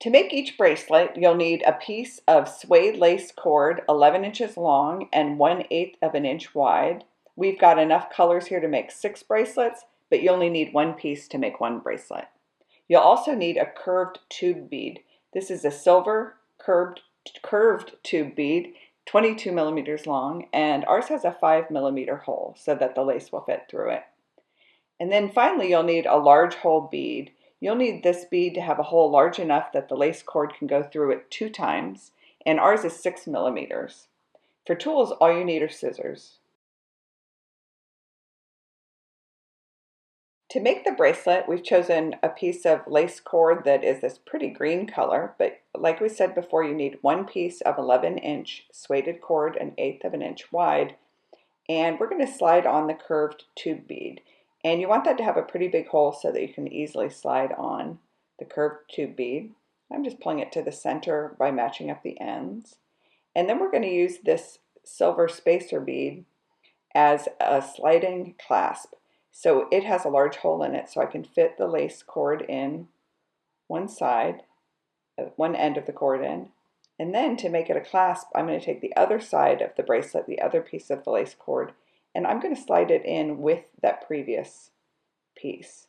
To make each bracelet, you'll need a piece of suede lace cord 11 inches long and 1/8 of an inch wide. We've got enough colors here to make 6 bracelets, but you only need one piece to make one bracelet. You'll also need a curved tube bead. This is a silver curved tube bead, 22 millimeters long, and ours has a 5 millimeter hole so that the lace will fit through it. And then finally, you'll need a large hole bead. You'll need this bead to have a hole large enough that the lace cord can go through it 2 times, and ours is 6 millimeters. For tools, all you need are scissors. To make the bracelet, we've chosen a piece of lace cord that is this pretty green color, but like we said before, you need one piece of 11-inch sueded cord, 1/8 of an inch wide, and we're going to slide on the curved tube bead. And you want that to have a pretty big hole so that you can easily slide on the curved tube bead. I'm just pulling it to the center by matching up the ends. And then we're going to use this silver spacer bead as a sliding clasp. So it has a large hole in it so I can fit the lace cord in one side, one end of the cord in. And then to make it a clasp, I'm going to take the other side of the bracelet, the other piece of the lace cord, and I'm going to slide it in with that previous piece.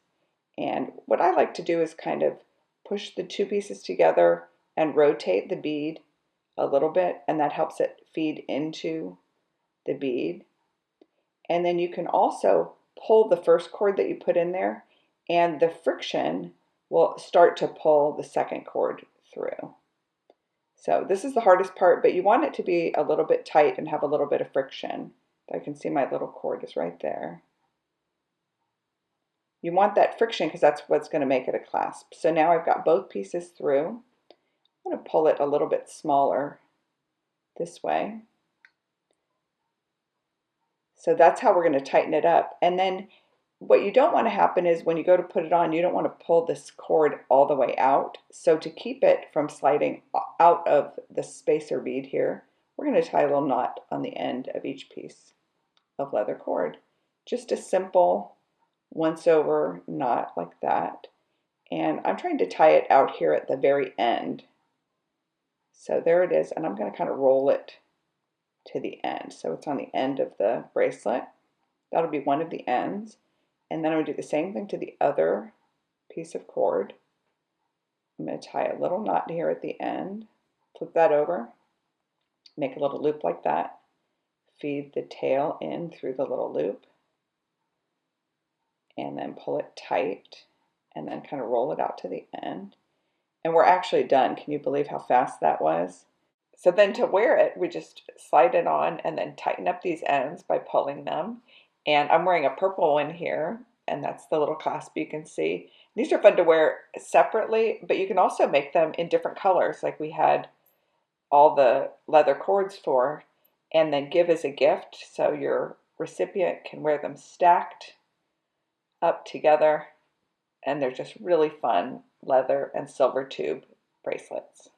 And what I like to do is kind of push the 2 pieces together and rotate the bead a little bit, and that helps it feed into the bead. And then you can also pull the first cord that you put in there, and the friction will start to pull the second cord through. So this is the hardest part, but you want it to be a little bit tight and have a little bit of friction. I can see my little cord is right there. You want that friction because that's what's going to make it a clasp. So now I've got both pieces through. I'm going to pull it a little bit smaller this way. So that's how we're going to tighten it up. And then what you don't want to happen is when you go to put it on, you don't want to pull this cord all the way out. So to keep it from sliding out of the spacer bead here, we're going to tie a little knot on the end of each piece of leather cord. Just a simple once over knot like that. And I'm trying to tie it out here at the very end. So there it is, and I'm going to kind of roll it to the end. So it's on the end of the bracelet. That'll be one of the ends. And then I'm going to do the same thing to the other piece of cord. I'm going to tie a little knot here at the end, flip that over, make a little loop like that, feed the tail in through the little loop, and then pull it tight, and then kind of roll it out to the end. And we're actually done. Can you believe how fast that was? So then to wear it, we just slide it on and then tighten up these ends by pulling them. And I'm wearing a purple one here, and that's the little clasp you can see. These are fun to wear separately, but you can also make them in different colors like we had all the leather cords for, and then give as a gift so your recipient can wear them stacked up together, and they're just really fun leather and silver tube bracelets.